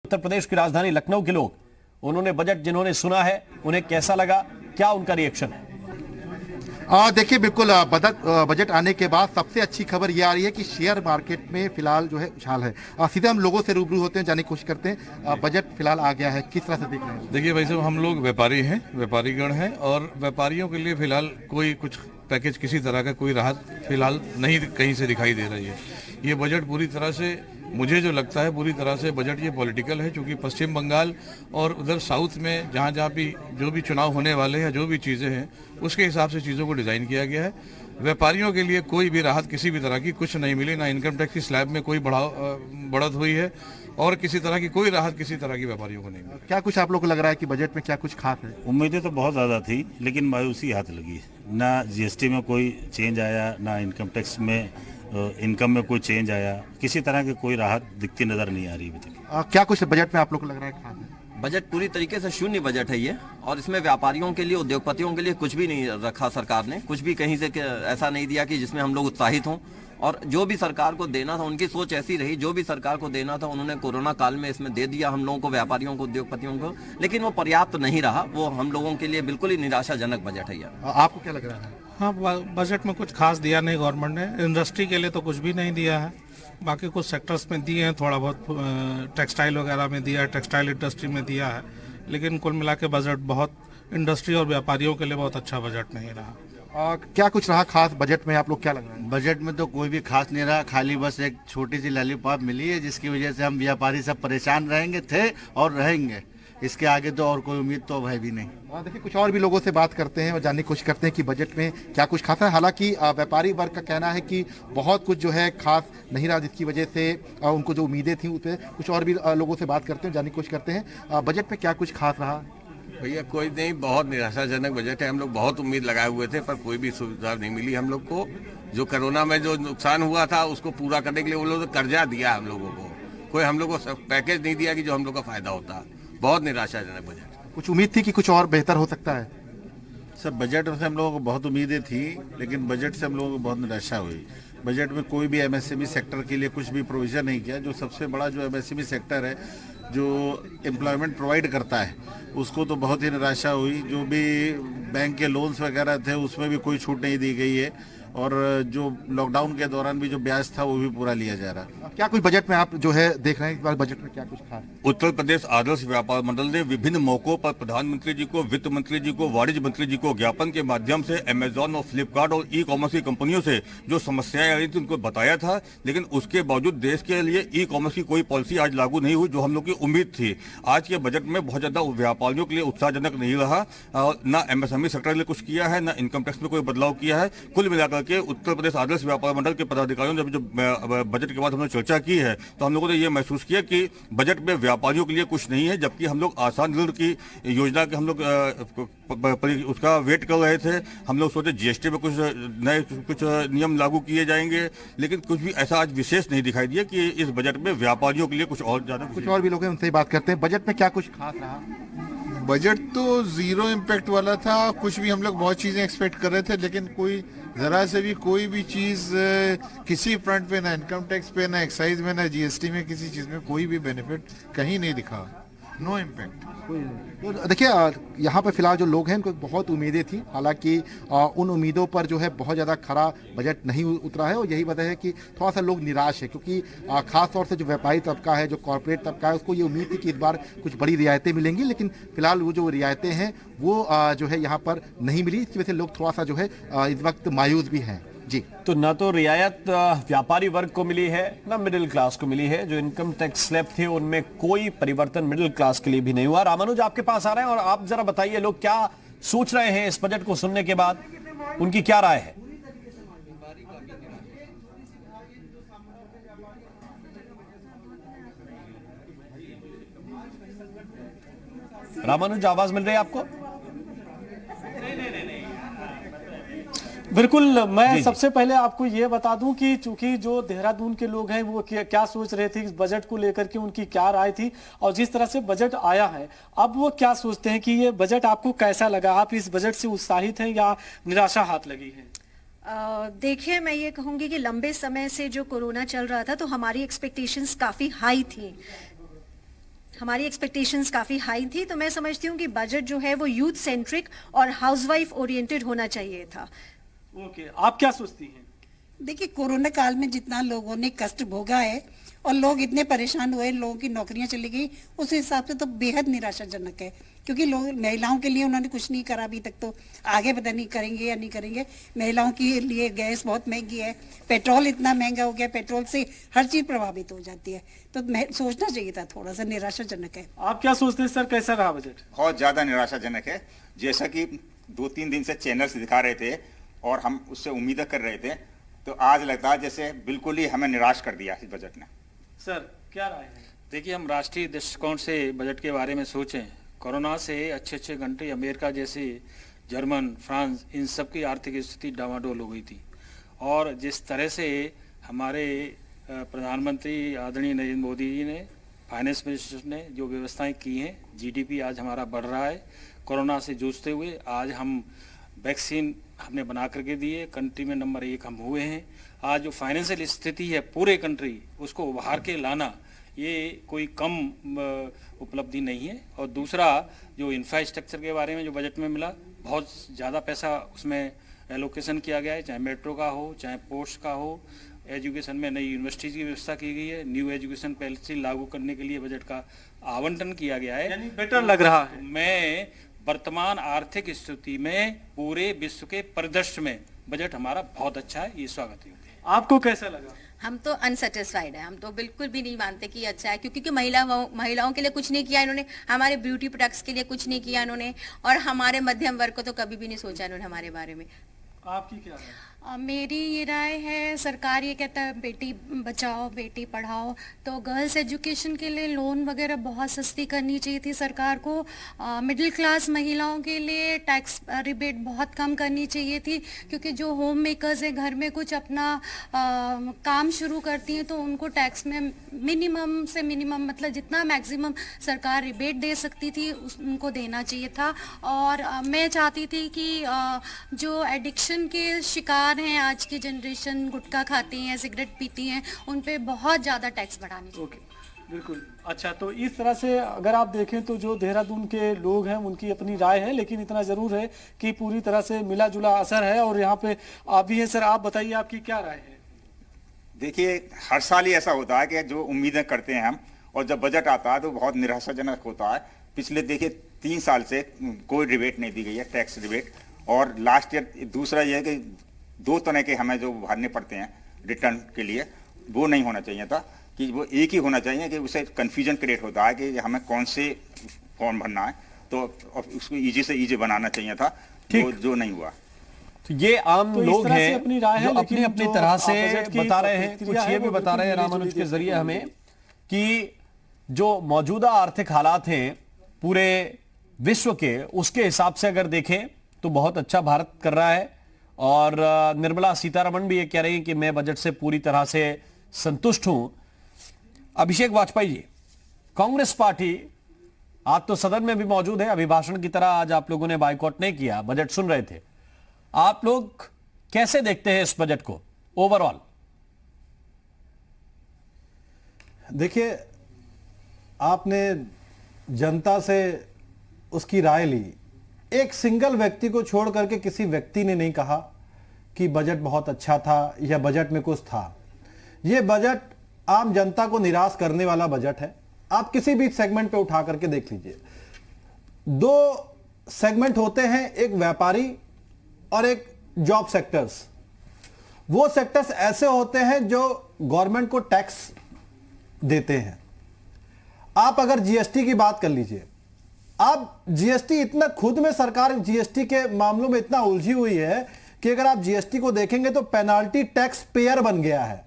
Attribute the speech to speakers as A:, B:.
A: उत्तर प्रदेश की राजधानी लखनऊ के लोग, उन्होंने बजट जिन्होंने सुना है उन्हें कैसा लगा, क्या उनका रिएक्शन है?
B: देखिए बिल्कुल बजट आने के बाद सबसे अच्छी खबर ये आ रही है कि शेयर मार्केट में फिलहाल जो है उछाल है। सीधे हम लोगों से रूबरू होते हैं, जानने की कोशिश करते हैं बजट फिलहाल आ गया है, किस तरह से देख रहे हैं?
C: देखिए भाई साहब, हम लोग व्यापारी हैं, व्यापारीगण हैं और व्यापारियों के लिए फिलहाल कोई कुछ पैकेज किसी तरह का कोई राहत फिलहाल नहीं कहीं से दिखाई दे रही है। ये बजट पूरी तरह से, मुझे जो लगता है पूरी तरह से बजट ये पॉलिटिकल है, क्योंकि पश्चिम बंगाल और उधर साउथ में जहाँ जहाँ भी जो भी चुनाव होने वाले हैं, जो भी चीज़ें हैं उसके हिसाब से चीज़ों को डिज़ाइन किया गया है। व्यापारियों के लिए कोई भी राहत किसी भी तरह की कुछ नहीं मिली, ना इनकम टैक्स की स्लैब में कोई बढ़त हुई है और किसी तरह की कोई राहत किसी तरह की व्यापारियों को नहीं मिली।
B: क्या कुछ आप लोग को लग रहा है कि बजट में क्या कुछ खास है?
D: उम्मीदें तो बहुत ज़्यादा थी, लेकिन मायूसी हाथ लगी। ना जीएसटी में कोई चेंज आया, ना इनकम टैक्स में इनकम में कोई चेंज आया, किसी तरह की कोई राहत दिखती नजर नहीं आ रही अभी तक।
B: क्या कुछ बजट में आप लोग को लग रहा है खास है?
E: बजट पूरी तरीके से शून्य बजट है ये, और इसमें व्यापारियों के लिए, उद्योगपतियों के लिए कुछ भी नहीं रखा सरकार ने। कुछ भी कहीं से ऐसा नहीं दिया कि जिसमें हम लोग उत्साहित हों। और जो भी सरकार को देना था, उनकी सोच ऐसी रही, जो भी सरकार को देना था उन्होंने कोरोना काल में इसमें दे दिया हम लोगों को, व्यापारियों को, उद्योगपतियों को, लेकिन वो पर्याप्त नहीं रहा। वो हम लोगों के लिए बिल्कुल ही निराशाजनक बजट है यार।
B: आपको क्या लग रहा है?
F: हाँ, बजट में कुछ खास दिया नहीं गवर्नमेंट ने। इंडस्ट्री के लिए तो कुछ भी नहीं दिया है, बाकी कुछ सेक्टर्स में दिए हैं, थोड़ा बहुत टेक्सटाइल वगैरह में दिया है, टेक्सटाइल इंडस्ट्री में दिया है, लेकिन कुल मिला के बजट बहुत इंडस्ट्री और व्यापारियों के लिए बहुत अच्छा बजट नहीं रहा।
B: क्या कुछ रहा खास बजट में, आप लोग क्या लग रहा है?
G: बजट में तो कोई भी खास नहीं रहा, खाली बस एक छोटी सी लॉलीपॉप मिली है, जिसकी वजह से हम व्यापारी सब परेशान रहेंगे थे और रहेंगे। इसके आगे तो और कोई उम्मीद तो है भी नहीं।
B: देखिए कुछ और भी लोगों से बात करते हैं और जानने की कोशिश करते हैं कि बजट में क्या कुछ खास है। हालांकि व्यापारी वर्ग का कहना है कि बहुत कुछ जो है खास नहीं रहा, जिसकी वजह से उनको जो उम्मीदें थी उस पर कुछ और भी लोगों से बात करते हैं, जानने की कोशिश करते हैं बजट में क्या कुछ खास रहा।
H: भैया कोई नहीं, बहुत निराशाजनक बजट है। हम लोग बहुत उम्मीद लगाए हुए थे पर कोई भी सुविधा नहीं मिली हम लोग को। जो कोरोना में जो नुकसान हुआ था उसको पूरा करने के लिए वो लोग कर्जा दिया हम लोगों को, कोई हम लोग को पैकेज नहीं दिया कि जो हम लोग का फायदा होता। बहुत निराशाजनक बजट।
B: कुछ उम्मीद थी कि कुछ और बेहतर हो सकता है?
G: सर बजट से हम लोगों को बहुत उम्मीदें थी, लेकिन बजट से हम लोगों को बहुत निराशा हुई। बजट में कोई भी एमएसएमई सेक्टर के लिए कुछ भी प्रोविजन नहीं किया। जो सबसे बड़ा जो एमएसएमई सेक्टर है, जो एम्प्लॉयमेंट प्रोवाइड करता है, उसको तो बहुत ही निराशा हुई। जो भी बैंक के लोन्स वगैरह थे उसमें भी कोई छूट नहीं दी गई है, और जो लॉकडाउन के दौरान भी जो ब्याज था वो भी पूरा लिया जा रहा है।
B: क्या कुछ बजट में आप जो है देख रहे हैं, इस बार बजट में क्या कुछ खास?
I: उत्तर प्रदेश आदर्श व्यापार मंडल ने विभिन्न मौकों पर प्रधानमंत्री जी को, वित्त मंत्री जी को, वाणिज्य मंत्री जी को ज्ञापन के माध्यम से अमेजॉन और फ्लिपकार्ट और ई कॉमर्स की कंपनियों से जो समस्याएं आ रही थी उनको बताया था, लेकिन उसके बावजूद देश के लिए ई कॉमर्स की कोई पॉलिसी आज लागू नहीं हुई जो हम लोग की उम्मीद थी। आज के बजट में बहुत ज्यादा व्यापारियों के लिए उत्साहजनक नहीं रहा, न एमएसएमई सेक्टर के लिए कुछ किया है, न इनकम टैक्स में कोई बदलाव किया है। कुल मिलाकर के उत्तर प्रदेश आदर्श व्यापार मंडल के पदाधिकारियों ने जो बजट के बाद हमने चर्चा की है, तो हम लोगों ने ये महसूस किया कि बजट में व्यापारियों के लिए कुछ नहीं है। जबकि हम लोग आसान ऋण की योजना के हम लोग उसका वेट कर रहे थे। हम लोग सोचे जीएसटी में कुछ नए कुछ नियम लागू किए जाएंगे, लेकिन कुछ भी ऐसा आज विशेष नहीं दिखाई दिया कि इस बजट में व्यापारियों के लिए कुछ और ज्यादा।
B: कुछ और भी लोग हैं, उनसे बात करते हैं। बजट में क्या कुछ खास रहा?
J: बजट तो जीरो इम्पैक्ट वाला था। कुछ भी हम लोग बहुत चीजें एक्सपेक्ट कर रहे थे, लेकिन कोई जरा से भी कोई भी चीज किसी फ्रंट पे, ना इनकम टैक्स पे, ना एक्साइज में, ना जीएसटी में, किसी चीज में कोई भी बेनिफिट कहीं नहीं दिखा। No impact.
B: तो देखिए यहाँ पर फिलहाल जो लोग हैं उनको बहुत उम्मीदें थी, हालांकि उन उम्मीदों पर जो है बहुत ज़्यादा खरा बजट नहीं उतरा है, और यही वजह है कि थोड़ा सा लोग निराश है, क्योंकि खास तौर से जो व्यापारी तबका है, जो कॉर्पोरेट तबका है, उसको ये उम्मीद थी कि इस बार कुछ बड़ी रियायतें मिलेंगी, लेकिन फिलहाल वो जो रियायतें हैं वो जो है यहाँ पर नहीं मिली। इसकी वजह से लोग थोड़ा सा जो है इस वक्त मायूस भी हैं। जी,
A: तो न तो रियायत व्यापारी वर्ग को मिली है, न मिडिल क्लास को मिली है। जो इनकम टैक्स स्लैब थे उनमें कोई परिवर्तन मिडिल क्लास के लिए भी नहीं हुआ। रामानुज आपके पास आ रहे हैं और आप जरा बताइए लोग क्या सोच रहे हैं इस बजट को सुनने के बाद, उनकी क्या राय है? रामानुज, आवाज मिल रही है आपको?
K: बिल्कुल। मैं सबसे पहले आपको ये बता दूं कि चूंकि जो देहरादून के लोग हैं वो क्या सोच रहे थे इस बजट को लेकर के, उनकी क्या राय थी, और जिस तरह से बजट आया है अब वो क्या सोचते हैं कि ये बजट आपको कैसा लगा? आप इस बजट से उत्साहित हैं या निराशा हाथ लगी है?
L: देखिए, मैं ये कहूंगी कि लंबे समय से जो कोरोना चल रहा था तो हमारी एक्सपेक्टेशंस काफी हाई थी। हमारी एक्सपेक्टेशंस काफी हाई थी, तो मैं समझती हूँ कि बजट जो है वो यूथ सेंट्रिक और हाउसवाइफ ओरिएंटेड होना चाहिए था।
K: ओके, आप क्या सोचती हैं?
M: देखिए, कोरोना काल में जितना लोगों ने कष्ट भोगा है और लोग इतने परेशान हुए, लोगों की नौकरियां चली गई, उस हिसाब से तो बेहद निराशाजनक है, क्योंकि लोग महिलाओं के लिए उन्होंने कुछ नहीं करा अभी तक, तो आगे पता नहीं करेंगे या नहीं करेंगे। महिलाओं के लिए गैस बहुत महंगी है, पेट्रोल इतना महंगा हो गया, पेट्रोल से हर चीज प्रभावित हो जाती है, तो सोचना चाहिए था, थोड़ा सा निराशाजनक है।
K: आप क्या सोचते हैं सर, कैसा रहा बजट?
N: बहुत ज्यादा निराशाजनक है। जैसा कि 2-3 दिन से चैनल्स दिखा रहे थे और हम उससे उम्मीद कर रहे थे, तो आज लगता है जैसे बिल्कुल ही हमें निराश कर दिया इस बजट ने।
K: सर क्या राय है?
O: देखिए, हम राष्ट्रीय दृष्टिकोण से बजट के बारे में सोचें, कोरोना से अच्छे कंट्री अमेरिका जैसे, जर्मन, फ्रांस, इन सब की आर्थिक स्थिति डामाडोल हो गई थी, और जिस तरह से हमारे प्रधानमंत्री आदरणीय नरेंद्र मोदी जी ने, फाइनेंस मिनिस्टर ने जो व्यवस्थाएं की हैं, जीडीपी आज हमारा बढ़ रहा है। कोरोना से जूझते हुए आज हम वैक्सीन हमने बना करके दी है, कंट्री में नंबर 1 हम हुए हैं। आज जो फाइनेंशियल स्थिति है पूरे कंट्री, उसको उभार के लाना ये कोई कम उपलब्धि नहीं है। और दूसरा, जो इंफ्रास्ट्रक्चर के बारे में जो बजट में मिला, बहुत ज़्यादा पैसा उसमें एलोकेशन किया गया है, चाहे मेट्रो का हो, चाहे पोस्ट का हो। एजुकेशन में नई यूनिवर्सिटीज़ की व्यवस्था की गई है, न्यू एजुकेशन पॉलिसी लागू करने के लिए बजट का आवंटन किया गया है।
K: यानी बेटर लग रहा है।
O: मैं वर्तमान आर्थिक स्थिति में पूरे विश्व के परिदृश्य में बजट हमारा बहुत अच्छा है, ये स्वागत है।
K: आपको कैसा लगा?
P: हम तो अनसेटिस्फाइड है, हम तो बिल्कुल भी नहीं मानते कि अच्छा है, क्योंकि महिलाओं के लिए कुछ नहीं किया इन्होंने, हमारे ब्यूटी प्रोडक्ट्स के लिए कुछ नहीं किया इन्होंने, और हमारे मध्यम वर्ग को तो कभी भी नहीं सोचा इन्होंने हमारे बारे में।
K: आपकी क्या राय?
Q: मेरी ये राय है, सरकार ये कहता है बेटी बचाओ बेटी पढ़ाओ, तो गर्ल्स एजुकेशन के लिए लोन वगैरह बहुत सस्ती करनी चाहिए थी सरकार को। मिडिल क्लास महिलाओं के लिए टैक्स रिबेट बहुत कम करनी चाहिए थी, क्योंकि जो होम मेकर्स हैं, घर में कुछ अपना काम शुरू करती हैं, तो उनको टैक्स में मिनिमम से मिनिमम, मतलब जितना मैक्सिमम सरकार रिबेट दे सकती थी उनको देना चाहिए था। और मैं चाहती थी कि जो एडिक्शन के शिकार हैं, आज की जनरेशन गुटखा खाती हैं, सिगरेट पीती हैं, उन पे बहुत ज़्यादा टैक्स बढ़ानी चाहिए।
K: ओके, बिल्कुल। अच्छा, तो इस तरह से अगर आप देखें तो जो देहरादून के लोग हैं उनकी अपनी राय है, लेकिन इतना जरूर है कि पूरी तरह से मिला जुला असर है। और यहाँ पे आप भी हैं सर, आप बताइए आपकी क्या राय है?
N: देखिए, हर साल ही ऐसा होता है कि जो उम्मीदें करते हैं हम, और जब बजट आता है तो बहुत निराशाजनक होता है। पिछले देखिए 3 साल से कोई रिबेट नहीं दी गई है, टैक्स रिबेट। और लास्ट ईयर दूसरा ये है कि 2 तरह के हमें जो भरने पड़ते हैं रिटर्न के लिए, वो नहीं होना चाहिए था, कि वो एक ही होना चाहिए, कि उससे कन्फ्यूजन क्रिएट होता है कि हमें कौन से फॉर्म भरना है, तो उसको इजी से इजी बनाना चाहिए था, जो नहीं हुआ।
A: तो ये आम लोग हैं जो अपनी अपनी तरह से बता रहे हैं। कुछ ये भी बता रहे हैं रामानुज के जरिए हमें कि जो मौजूदा आर्थिक हालात हैं पूरे विश्व के, उसके हिसाब से अगर देखें तो बहुत अच्छा भारत कर रहा है। और निर्मला सीतारमण भी ये कह रही हैं कि मैं बजट से पूरी तरह से संतुष्ट हूं। अभिषेक वाजपेयी जी, कांग्रेस पार्टी आज तो सदन में भी मौजूद है, अभिभाषण की तरह आज आप लोगों ने बाइकॉट नहीं किया, बजट सुन रहे थे। आप लोग कैसे देखते हैं इस बजट को ओवरऑल?
R: देखिए, आपने जनता से उसकी राय ली, एक सिंगल व्यक्ति को छोड़ करके किसी व्यक्ति ने नहीं कहा कि बजट बहुत अच्छा था या बजट में कुछ था। यह बजट आम जनता को निराश करने वाला बजट है। आप किसी भी सेगमेंट पे उठा करके देख लीजिए, 2 सेगमेंट होते हैं, एक व्यापारी और एक जॉब सेक्टर्स। वो सेक्टर्स ऐसे होते हैं जो गवर्नमेंट को टैक्स देते हैं। आप अगर जीएसटी की बात कर लीजिए, आप जीएसटी इतना, खुद में सरकार जीएसटी के मामलों में इतना उलझी हुई है कि अगर आप जीएसटी को देखेंगे तो पेनाल्टी टैक्स पेयर बन गया है।